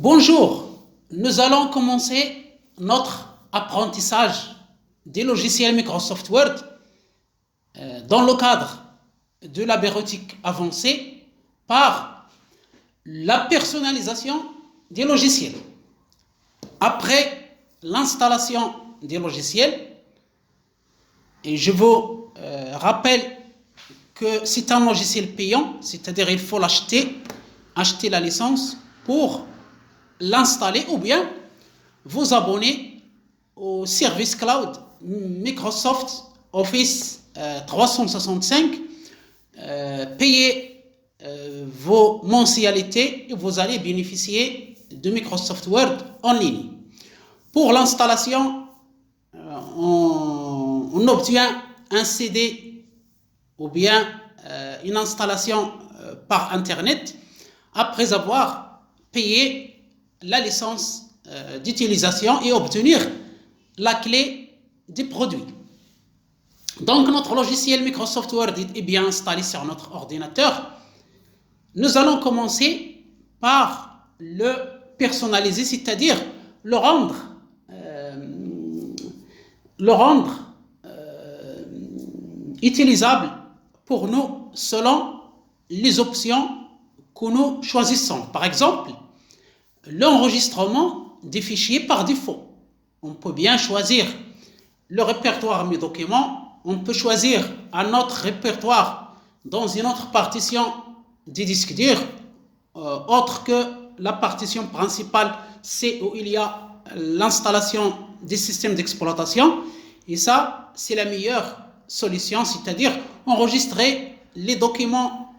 Bonjour, nous allons commencer notre apprentissage des logiciels Microsoft Word dans le cadre de la bureautique avancée par la personnalisation des logiciels. Après l'installation des logiciels, et je vous rappelle que c'est un logiciel payant, c'est-à-dire il faut l'acheter, acheter la licence pour l'installer ou bien vous abonner au service cloud Microsoft Office 365, payez vos mensualités et vous allez bénéficier de Microsoft Word en ligne. Pour l'installation, on obtient un CD ou bien une installation par Internet après avoir payé la licence d'utilisation et obtenir la clé du produit. Donc notre logiciel Microsoft Word est bien installé sur notre ordinateur. Nous allons commencer par le personnaliser, c'est-à-dire le rendre utilisable pour nous selon les options que nous choisissons. Par exemple, l'enregistrement des fichiers par défaut. On peut bien choisir le répertoire Mes documents, on peut choisir un autre répertoire dans une autre partition du disque dur, autre que la partition principale, c'est où il y a l'installation des systèmes d'exploitation. Et ça, c'est la meilleure solution, c'est-à-dire enregistrer les documents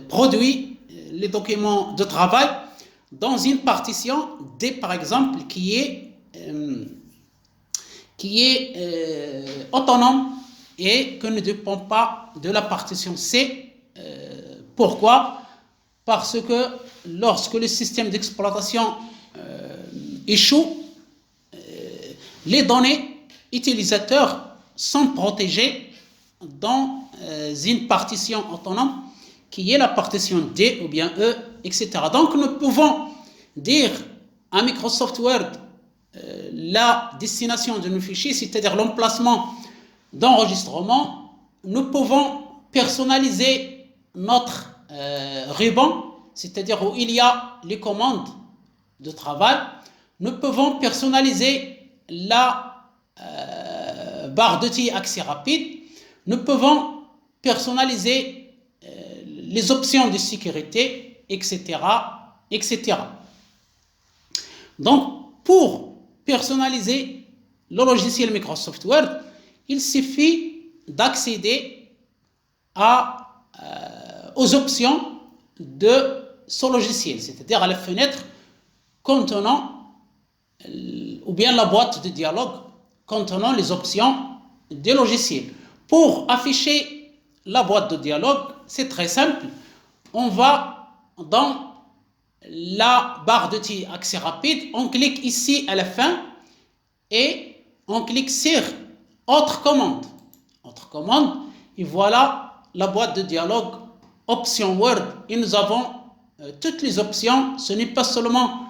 produits, les documents de travail, dans une partition D, par exemple, qui est autonome et que ne dépend pas de la partition C. Pourquoi? Parce que lorsque le système d'exploitation échoue, les données utilisateurs sont protégées dans une partition autonome qui est la partition D ou bien E, etc. Donc nous pouvons dire à Microsoft Word la destination de nos fichiers, c'est-à-dire l'emplacement d'enregistrement. Nous pouvons personnaliser notre ruban, c'est-à-dire où il y a les commandes de travail. Nous pouvons personnaliser la barre d'outils accès rapide. Nous pouvons personnaliser les options de sécurité, etc., etc. Donc, pour personnaliser le logiciel Microsoft Word, il suffit d'accéder aux options de ce logiciel, c'est-à-dire à la fenêtre contenant, ou bien la boîte de dialogue contenant les options des logiciels. Pour afficher la boîte de dialogue, c'est très simple. On va dans la barre d'outils accès rapide, on clique ici à la fin et on clique sur autre commande. Autre commande, et voilà la boîte de dialogue option Word. Et nous avons toutes les options. Ce n'est pas seulement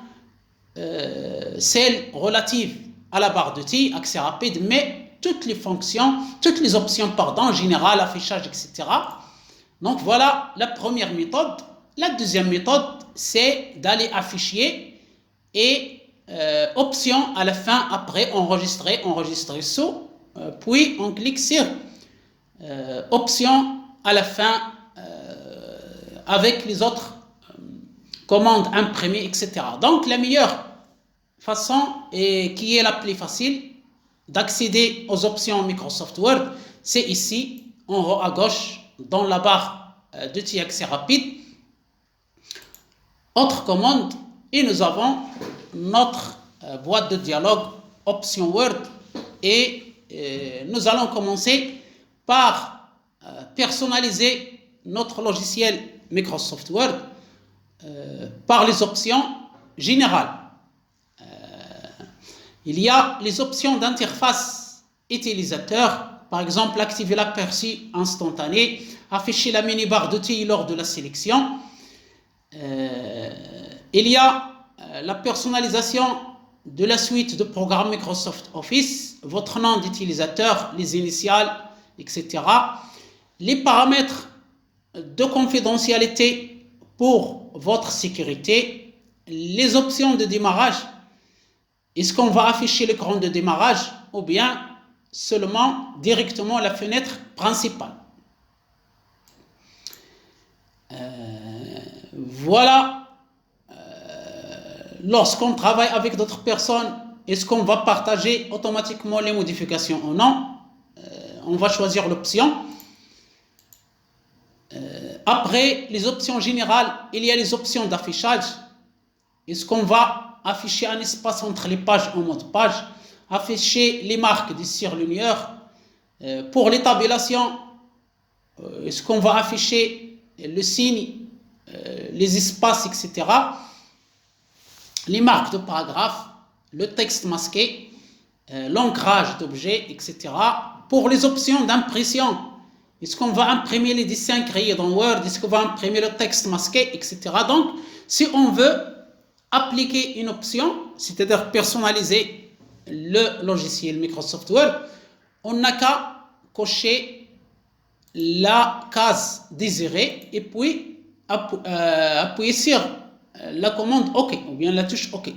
celles relatives à la barre d'outils accès rapide, mais toutes les fonctions, toutes les options, générales, affichage, etc. Donc voilà la première méthode. La deuxième méthode, c'est d'aller à fichier et option à la fin, après enregistrer sous, puis on clique sur option à la fin avec les autres commandes imprimées, etc. Donc la meilleure façon et qui est la plus facile d'accéder aux options Microsoft Word, c'est ici, en haut à gauche, dans la barre d'outils accès rapide, autre commande, et nous avons notre boîte de dialogue option Word, et nous allons commencer par personnaliser notre logiciel Microsoft Word par les options générales. Il y a les options d'interface utilisateur, par exemple activer l'aperçu instantané, afficher la mini-barre d'outils lors de la sélection. Il y a la personnalisation de la suite de programmes Microsoft Office, votre nom d'utilisateur, les initiales, etc. Les paramètres de confidentialité pour votre sécurité, les options de démarrage. Est-ce qu'on va afficher l'écran de démarrage ou bien seulement directement la fenêtre principale? Voilà. Lorsqu'on travaille avec d'autres personnes, est-ce qu'on va partager automatiquement les modifications ou non? On va choisir l'option. Après les options générales, il y a les options d'affichage. Est-ce qu'on va afficher un espace entre les pages en mode page, afficher les marques des surligneurs? Pour les tabulations, est-ce qu'on va afficher le signe, les espaces, etc. Les marques de paragraphes, le texte masqué, l'ancrage d'objets, etc. Pour les options d'impression, est-ce qu'on va imprimer les dessins créés dans Word? Est-ce qu'on va imprimer le texte masqué, etc. Donc, si on veut appliquer une option, c'est-à-dire personnaliser le logiciel Microsoft Word, on n'a qu'à cocher la case désirée et puis appuyer sur la commande OK ou bien la touche OK.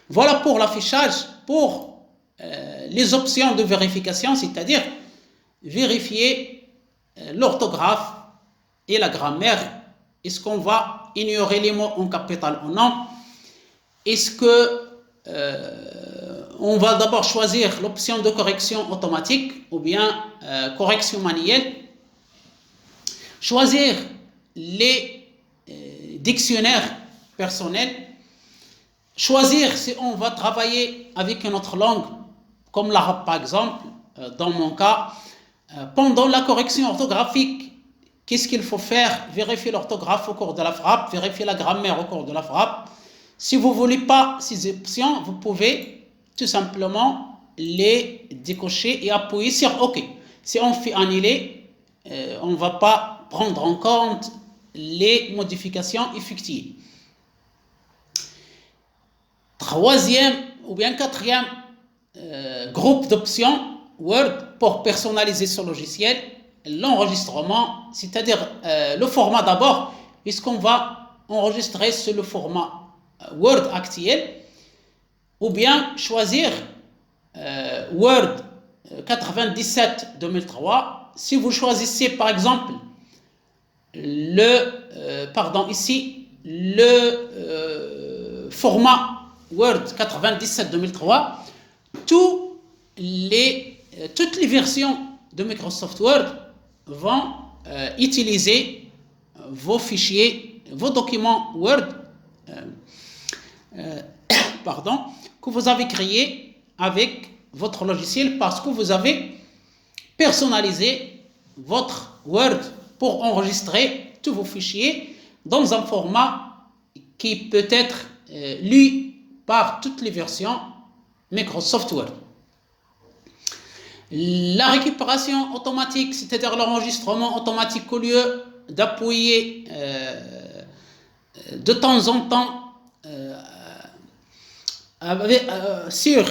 Voilà pour l'affichage. Pour les options de vérification, c'est-à-dire vérifier l'orthographe et la grammaire. Est-ce qu'on va ignorer les mots en capital ou non? Est-ce que on va d'abord choisir l'option de correction automatique ou bien correction manuelle? Choisir les dictionnaires personnels. Choisir si on va travailler avec une autre langue, comme l'arabe par exemple, dans mon cas. Pendant la correction orthographique, qu'est-ce qu'il faut faire? Vérifier l'orthographe au cours de la frappe, vérifier la grammaire au cours de la frappe. Si vous ne voulez pas ces options, vous pouvez tout simplement les décocher et appuyer sur OK. Si on fait annuler, on ne va pas prendre en compte les modifications effectuées. Troisième ou bien quatrième groupe d'options Word pour personnaliser ce logiciel, l'enregistrement, c'est-à-dire le format d'abord. Est-ce qu'on va enregistrer sur le format Word actuel ou bien choisir Word 97-2003. Si vous choisissez par exemple le format Word 97-2003, toutes les versions de Microsoft Word vont utiliser vos fichiers, vos documents Word que vous avez créés avec votre logiciel parce que vous avez personnalisé votre Word pour enregistrer tous vos fichiers dans un format qui peut être lu par toutes les versions Microsoft Word. La récupération automatique, c'est-à-dire l'enregistrement automatique, au lieu d'appuyer de temps en temps sur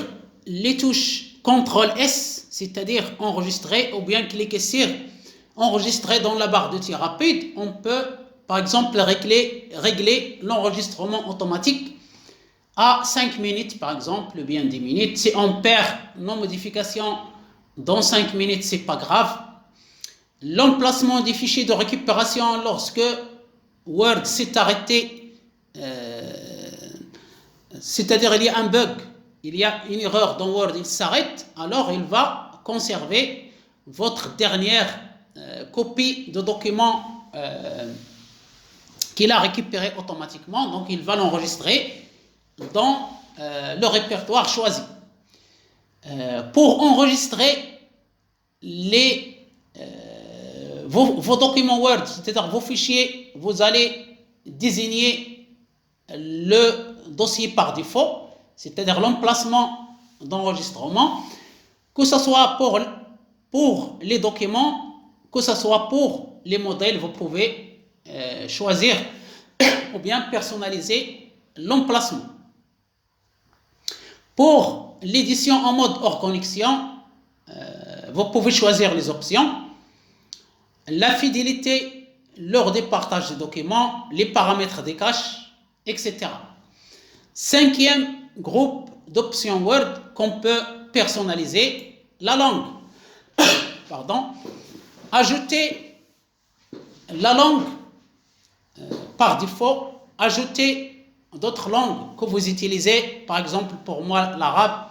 les touches CTRL-S, c'est-à-dire enregistrer, ou bien cliquer sur enregistrer dans la barre de tir rapide, on peut par exemple régler l'enregistrement automatique à 5 minutes par exemple, ou bien 10 minutes. Si on perd nos modifications dans 5 minutes, c'est pas grave. L'emplacement des fichiers de récupération lorsque Word s'est arrêté, c'est-à-dire il y a un bug, il y a une erreur dans Word, il s'arrête, alors il va conserver votre dernière copie de document qu'il a récupéré automatiquement, donc il va l'enregistrer dans le répertoire choisi. Pour enregistrer vos documents Word, c'est-à-dire vos fichiers, vous allez désigner le dossier par défaut, c'est-à-dire l'emplacement d'enregistrement, que ce soit pour les documents, que ce soit pour les modèles, vous pouvez choisir ou bien personnaliser l'emplacement. Pour l'édition en mode hors connexion, vous pouvez choisir les options. La fidélité lors des partages de documents, les paramètres des caches, etc. Cinquième groupe d'options Word qu'on peut personnaliser, la langue. Pardon. Ajouter la langue par défaut, ajouter d'autres langues que vous utilisez, par exemple pour moi l'arabe,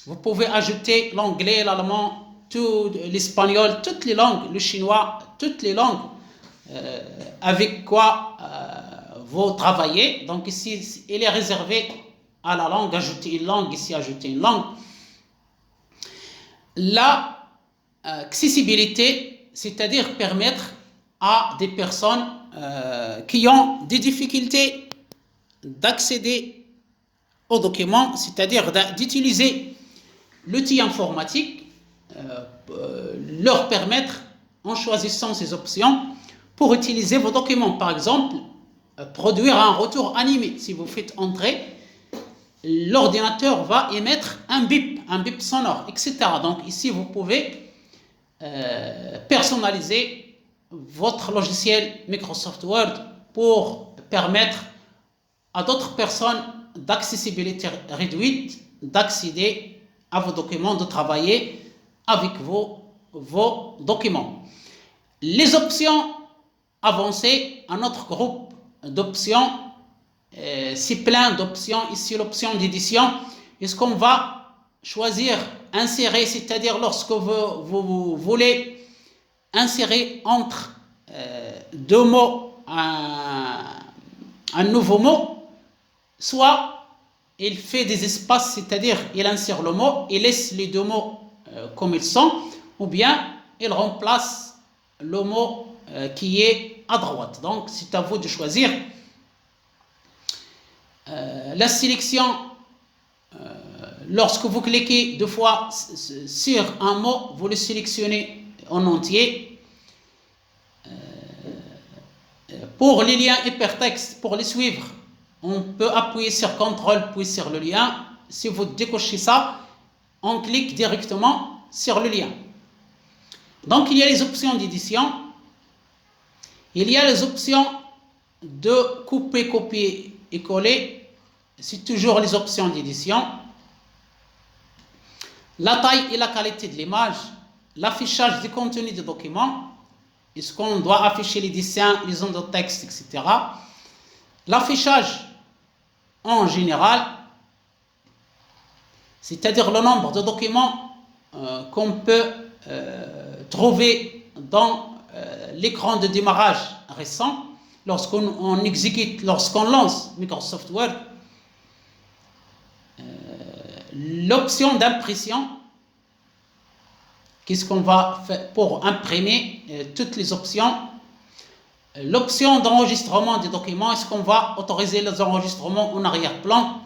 vous pouvez ajouter l'anglais, l'allemand, l'espagnol, toutes les langues, le chinois, toutes les langues avec quoi vous travaillez. Donc ici, il est réservé à la langue, ajouter une langue, ici ajouter une langue. La accessibilité, c'est-à-dire permettre à des personnes qui ont des difficultés d'accéder aux documents, c'est-à-dire d'utiliser l'outil informatique, leur permettre, en choisissant ces options, pour utiliser vos documents. Par exemple, produire un retour animé. Si vous faites entrer, l'ordinateur va émettre un bip sonore, etc. Donc ici, vous pouvez personnaliser votre logiciel Microsoft Word pour permettre à d'autres personnes d'accessibilité réduite d'accéder à vos documents, de travailler avec vos documents. Les options avancées, un autre groupe d'options, c'est plein d'options. Ici, l'option d'édition, est-ce qu'on va choisir insérer, c'est-à-dire lorsque vous voulez insérer entre deux mots un nouveau mot, soit il fait des espaces, c'est-à-dire il insère le mot, il laisse les deux mots comme ils sont, ou bien il remplace le mot qui est à droite. Donc c'est à vous de choisir. La sélection, lorsque vous cliquez deux fois sur un mot, vous le sélectionnez en entier. Pour les liens hypertextes, pour les suivre, on peut appuyer sur CTRL puis sur le lien. Si vous décochez ça, on clique directement sur le lien. Donc il y a les options d'édition, il y a les options de couper, copier et coller. C'est toujours les options d'édition. La taille et la qualité de l'image, l'affichage des contenus des documents, est-ce qu'on doit afficher les dessins, les zones de texte, etc. L'affichage en général, c'est-à-dire le nombre de documents qu'on peut trouver dans l'écran de démarrage récent, lorsqu'on exécute, lorsqu'on lance Microsoft Word. L'option d'impression, qu'est-ce qu'on va faire pour imprimer toutes les options. L'option d'enregistrement des documents, est-ce qu'on va autoriser les enregistrements en arrière-plan?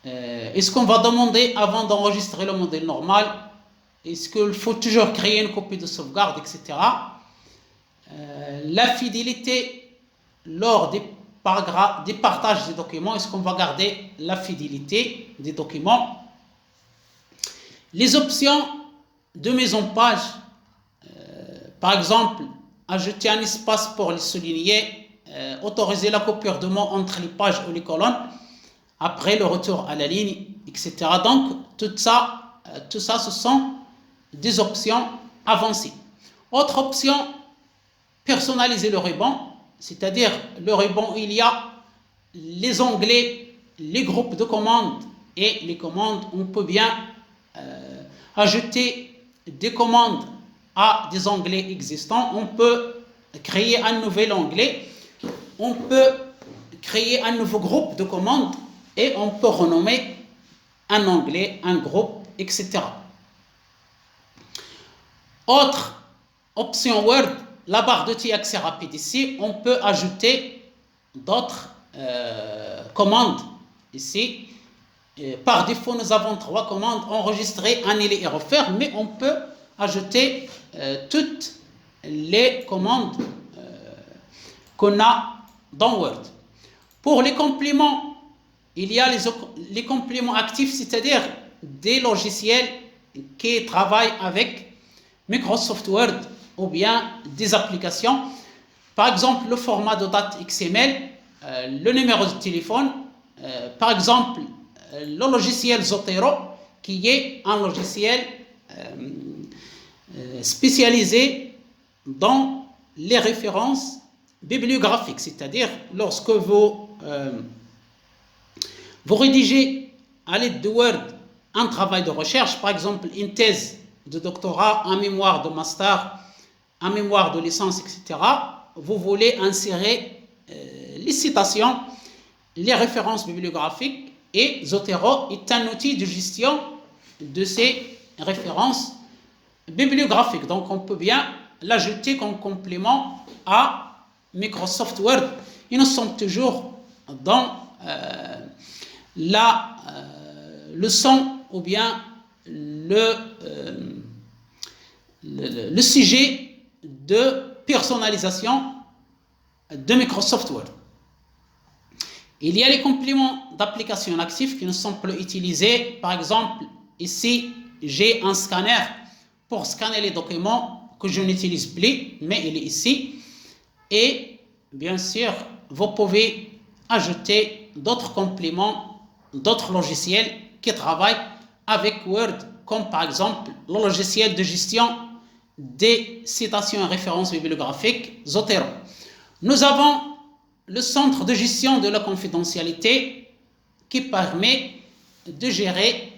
Est-ce qu'on va demander avant d'enregistrer le modèle normal? Est-ce qu'il faut toujours créer une copie de sauvegarde, etc. La fidélité lors des partages des documents, est-ce qu'on va garder la fidélité des documents? Les options de mise en page, par exemple, ajouter un espace pour les souligner, autoriser la coupure de mots entre les pages ou les colonnes, après le retour à la ligne, etc. Donc, tout ça, ce sont des options avancées. Autre option, personnaliser le ruban, c'est-à-dire le ruban, il y a les onglets, les groupes de commandes et les commandes. On peut bien ajouter des commandes à des onglets existants. On peut créer un nouvel onglet, on peut créer un nouveau groupe de commandes et on peut renommer un onglet, un groupe, etc. Autre option Word, la barre d'outils accès rapide. Ici, on peut ajouter d'autres commandes. Ici, par défaut, nous avons 3 commandes: enregistrer, annuler et refaire, mais on peut ajouter toutes les commandes qu'on a dans Word. Pour les compléments il y a les compléments actifs, c'est-à-dire des logiciels qui travaillent avec Microsoft Word ou bien des applications. Par exemple, le format de date XML, le numéro de téléphone, par exemple, le logiciel Zotero, qui est un logiciel spécialisé dans les références bibliographiques, c'est-à-dire lorsque vous rédigez à l'aide de Word un travail de recherche, par exemple une thèse de doctorat, un mémoire de master, un mémoire de licence, etc., vous voulez insérer les citations, les références bibliographiques, et Zotero est un outil de gestion de ces références bibliographiques. Donc on peut bien l'ajouter comme complément à Microsoft Word. Et nous sommes toujours dans la leçon ou bien le sujet de personnalisation de Microsoft Word. Il y a les compléments d'application actifs qui ne sont plus utilisés. Par exemple, ici, j'ai un scanner pour scanner les documents que je n'utilise plus, mais il est ici. Et bien sûr, vous pouvez ajouter d'autres compléments, d'autres logiciels qui travaillent avec Word, comme par exemple le logiciel de gestion des citations et références bibliographiques, Zotero. Nous avons le centre de gestion de la confidentialité qui permet de gérer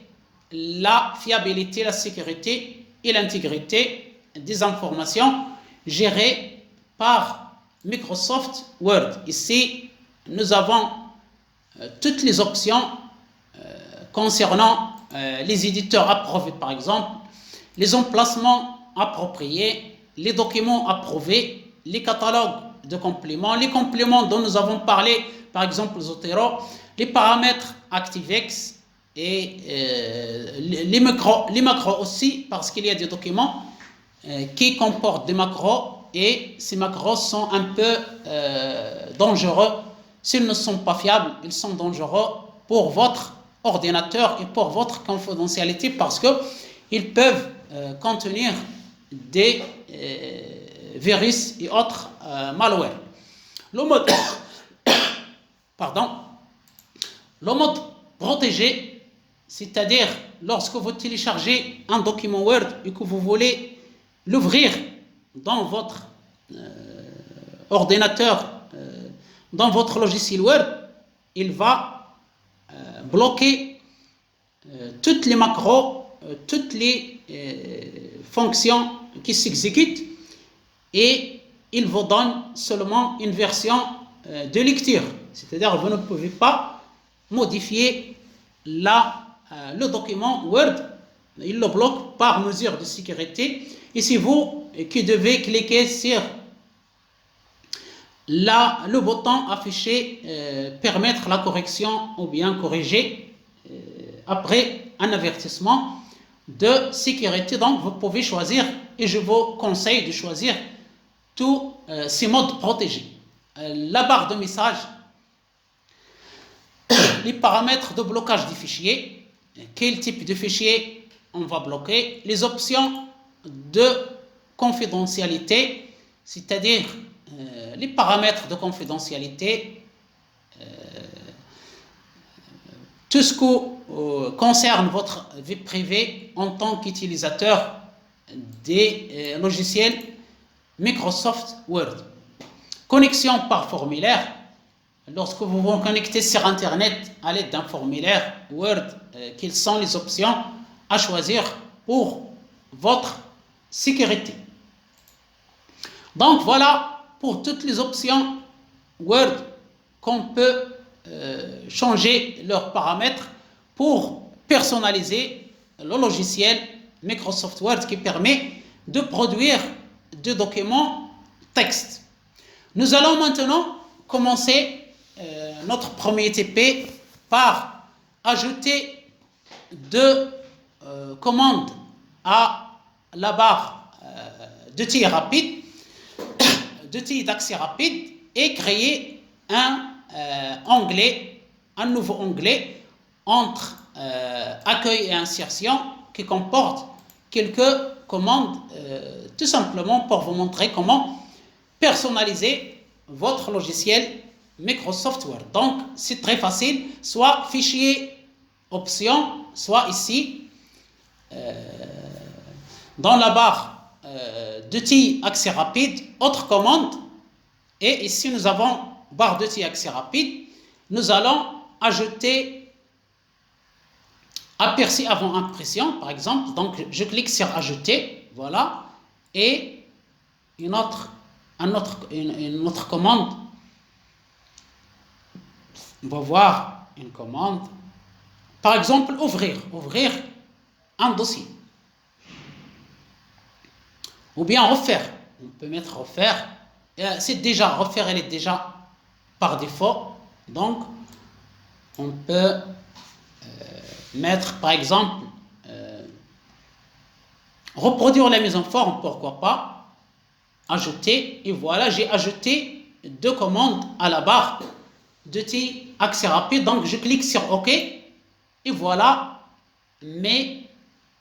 la fiabilité, la sécurité et l'intégrité des informations gérées par Microsoft Word. Ici, nous avons toutes les options concernant les éditeurs approuvés, par exemple, les emplacements appropriés, les documents approuvés, les catalogues de compléments, les compléments dont nous avons parlé, par exemple Zotero, les paramètres ActiveX et les macros aussi, parce qu'il y a des documents qui comportent des macros et ces macros sont un peu dangereux. S'ils ne sont pas fiables, ils sont dangereux pour votre ordinateur et pour votre confidentialité parce qu'ils peuvent contenir des virus et autres malware. Le mode, le mode protégé, c'est-à-dire lorsque vous téléchargez un document Word et que vous voulez l'ouvrir dans votre ordinateur, dans votre logiciel Word, il va bloquer toutes les macros, toutes les fonctions qui s'exécutent et il vous donne seulement une version de lecture. C'est-à-dire que vous ne pouvez pas modifier le document Word. Il le bloque par mesure de sécurité. Et c'est vous qui devez cliquer sur le bouton affiché permettre la correction ou bien corriger après un avertissement de sécurité. Donc vous pouvez choisir et je vous conseille de choisir tous ces modes protégés. La barre de message, les paramètres de blocage des fichiers, quel type de fichier on va bloquer, les options de confidentialité, c'est-à-dire les paramètres de confidentialité, tout ce qui concerne votre vie privée en tant qu'utilisateur des logiciels Microsoft Word. Connexion par formulaire. Lorsque vous vous connectez sur Internet à l'aide d'un formulaire Word, quelles sont les options à choisir pour votre sécurité. Donc voilà pour toutes les options Word qu'on peut changer leurs paramètres pour personnaliser le logiciel Microsoft Word qui permet de produire des documents texte. Nous allons maintenant commencer notre premier TP par ajouter deux commandes à la barre d'outils rapides, d'outils d'accès rapide et créer un onglet un nouveau onglet entre accueil et insertion qui comporte quelques commandes tout simplement pour vous montrer comment personnaliser votre logiciel Microsoft Word. Donc, c'est très facile, soit fichier option, soit ici, dans la barre d'outils accès rapide, autre commande, et ici nous avons barre d'outils accès rapide, nous allons ajouter aperçu avant impression, par exemple, donc je clique sur ajouter, voilà, et une autre commande. On va voir une commande. Par exemple, ouvrir un dossier. Ou bien refaire. On peut mettre refaire. C'est déjà, refaire, elle est déjà par défaut. Donc, on peut mettre, par exemple, reproduire la mise en forme, pourquoi pas. Ajouter, et voilà, j'ai ajouté deux commandes à la barre d'outils accès rapide. Donc, je clique sur OK, et voilà mes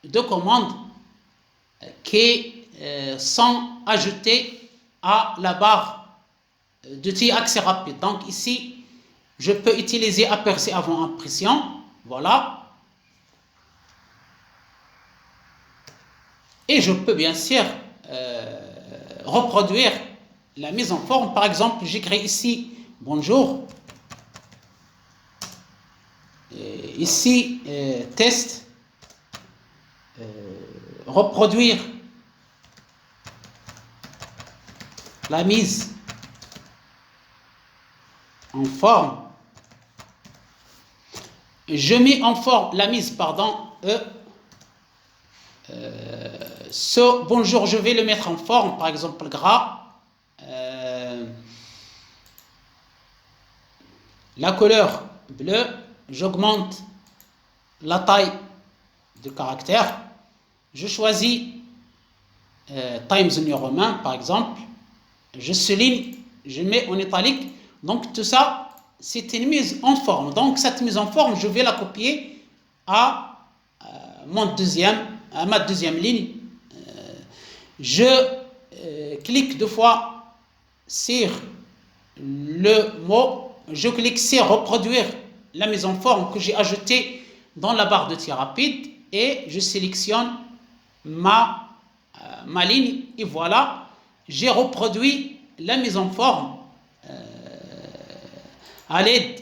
deux commandes qui sont ajoutées à la barre d'outils accès rapide. Donc, ici, je peux utiliser aperçu avant impression, voilà. Et je peux bien sûr reproduire la mise en forme. Par exemple, j'écris ici bonjour. Ici, test. Reproduire la mise en forme. Je mets en forme la mise, pardon, ce bonjour, je vais le mettre en forme, par exemple gras. La couleur bleue, j'augmente la taille de caractère. Je choisis Times New Roman, par exemple. Je souligne, je mets en italique. Donc tout ça, c'est une mise en forme. Donc cette mise en forme, je vais la copier à ma deuxième ligne. Je clique deux fois sur le mot, je clique sur reproduire la mise en forme que j'ai ajoutée dans la barre d'outils rapide et je sélectionne ma ligne et voilà, j'ai reproduit la mise en forme à l'aide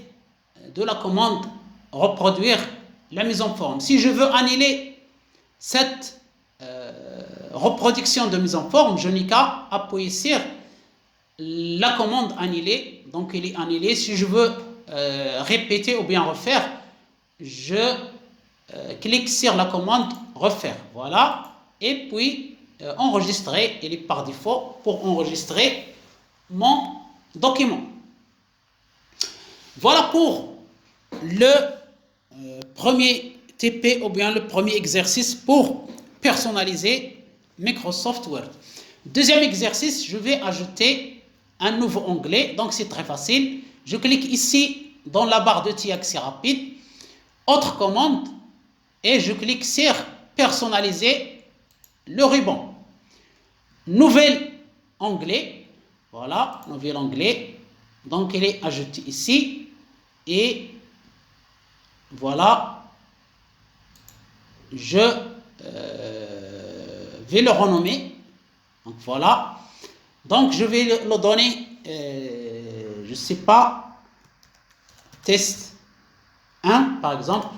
de la commande reproduire la mise en forme. Si je veux annuler cette reproduction de mise en forme, je n'ai qu'à appuyer sur la commande annuler. Donc il est annulé. Si je veux répéter ou bien refaire, je clique sur la commande refaire. Voilà. Et puis enregistrer. Il est par défaut pour enregistrer mon document. Voilà pour le premier TP ou bien le premier exercice pour personnaliser Microsoft Word. Deuxième exercice, je vais ajouter un nouveau onglet. Donc c'est très facile. Je clique ici dans la barre d'outils accès rapide, autre commande, et je clique sur personnaliser le ruban. Nouvel onglet, voilà, nouvel onglet. Donc il est ajouté ici et voilà, je vais le renommer. Donc voilà, donc je vais le donner, je ne sais pas, test 1 par exemple.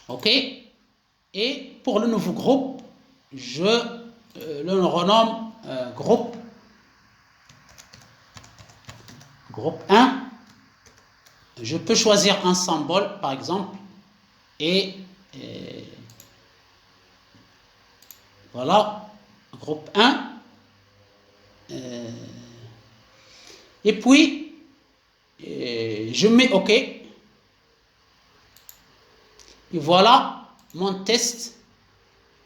OK. Et pour le nouveau groupe, je le renomme groupe 1. Je peux choisir un symbole par exemple et voilà, groupe 1. Et puis je mets OK. Et voilà mon test,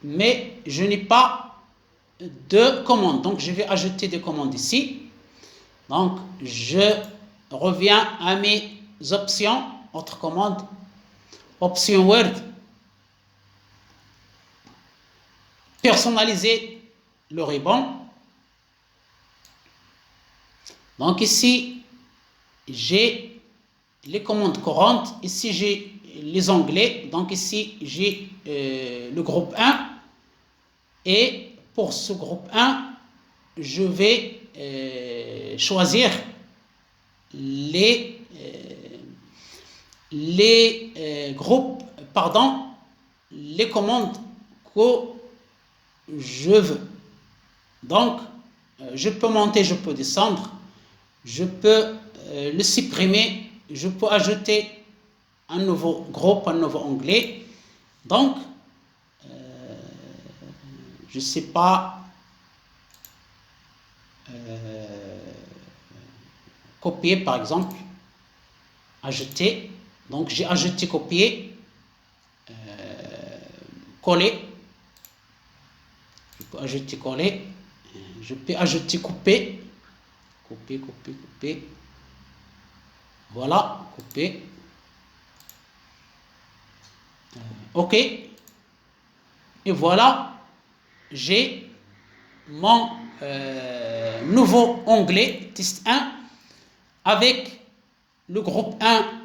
mais je n'ai pas de commande. Donc je vais ajouter des commandes ici. Donc je reviens à mes options, autre commande, option Word, personnaliser le ruban. Donc ici, j'ai les commandes courantes, ici j'ai les onglets, donc ici j'ai le groupe 1, et pour ce groupe 1, je vais choisir les groupes, les commandes que je veux. Donc, je peux monter, je peux descendre, je peux le supprimer, je peux ajouter un nouveau groupe, un nouveau onglet. Donc, je ne sais pas, copier par exemple, ajouter. Donc, j'ai ajouté, copier, coller. Je peux ajouter, coller. Je peux ajouter, couper. Couper, couper, couper. Voilà, couper. OK. Et voilà, j'ai mon nouveau onglet test 1 avec le groupe 1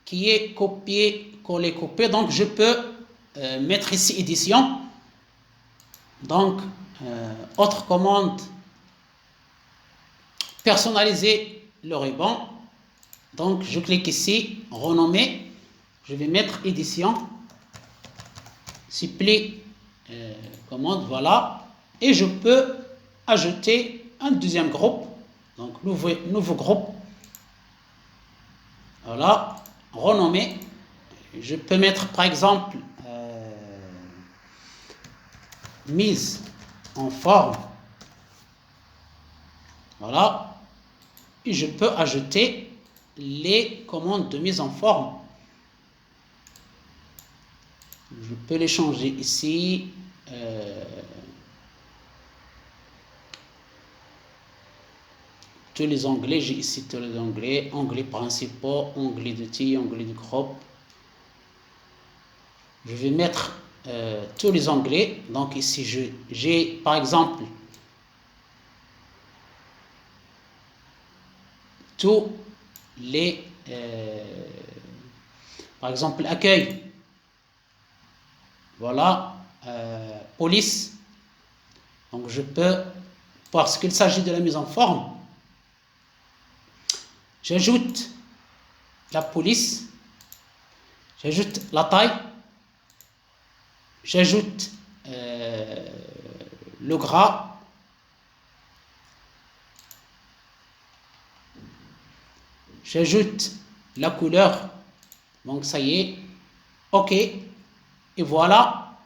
qui est copié, collé, coupé. Donc, je peux mettre ici édition. Donc, autre commande, personnaliser le ruban. Donc, je clique ici, renommer. Je vais mettre édition. Supplie commande, voilà. Et je peux ajouter un deuxième groupe. Donc, nouveau groupe. Voilà, renommer. Je peux mettre par exemple mise en forme. Voilà. Et je peux ajouter les commandes de mise en forme. Je peux les changer ici. Tous les onglets, j'ai ici tous les onglets, onglets principaux, onglets d'outils, onglets de groupe. Je vais mettre tous les onglets. Donc ici, j'ai par exemple tous les, par exemple, accueil. Voilà, police. Donc je peux, parce qu'il s'agit de la mise en forme, j'ajoute la police, j'ajoute la taille, j'ajoute le gras, j'ajoute la couleur. Donc ça y est, OK. Et voilà,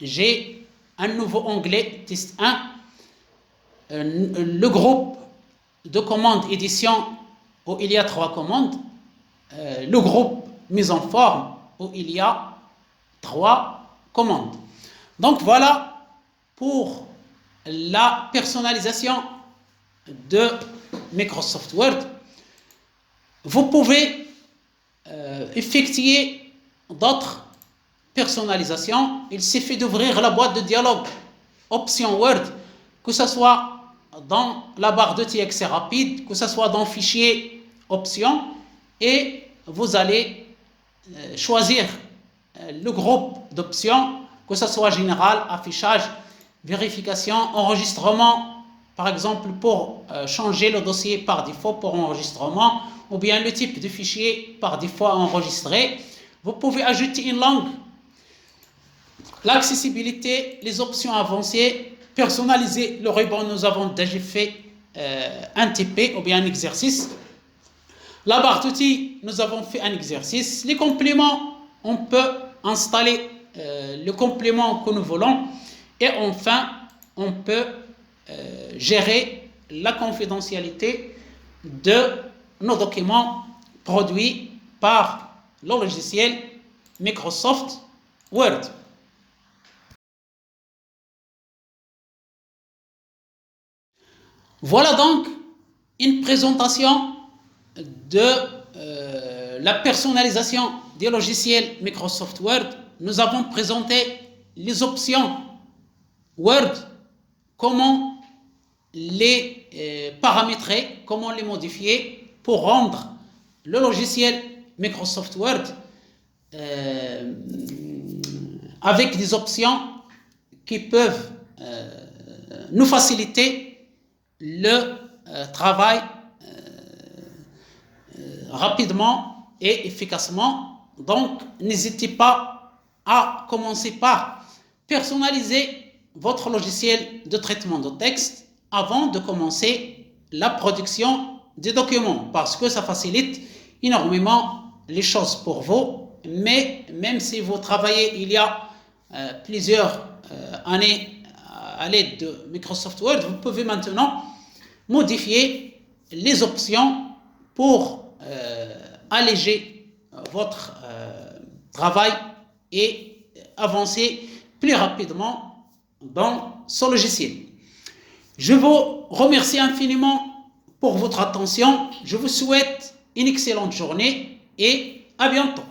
j'ai un nouveau onglet test 1, le groupe de commandes édition où il y a 3 commandes, le groupe mise en forme où il y a 3 commandes. Donc voilà pour la personnalisation de Microsoft Word. Vous pouvez effectuer d'autres personnalisations. Il suffit d'ouvrir la boîte de dialogue option Word, que ce soit dans la barre d'outils accès rapide, que ce soit dans fichier options, et vous allez choisir le groupe d'options, que ce soit général, affichage, vérification, enregistrement, par exemple pour changer le dossier par défaut pour enregistrement, ou bien le type de fichier par défaut enregistré. Vous pouvez ajouter une langue, l'accessibilité, les options avancées, personnaliser le ruban. Nous avons déjà fait un TP ou bien un exercice. La barre d'outils, nous avons fait un exercice. Les compléments, on peut installer le complément que nous voulons. Et enfin, on peut gérer la confidentialité de nos documents produits par le logiciel Microsoft Word. Voilà donc une présentation de la personnalisation des logiciels Microsoft Word, nous avons présenté les options Word, comment les paramétrer, comment les modifier pour rendre le logiciel Microsoft Word avec des options qui peuvent nous faciliter le travail rapidement et efficacement. Donc, n'hésitez pas à commencer par personnaliser votre logiciel de traitement de texte avant de commencer la production des documents, parce que ça facilite énormément les choses pour vous. Mais même si vous travaillez il y a plusieurs années à l'aide de Microsoft Word, vous pouvez maintenant modifier les options pour alléger votre travail et avancer plus rapidement dans ce logiciel. Je vous remercie infiniment pour votre attention. Je vous souhaite une excellente journée et à bientôt.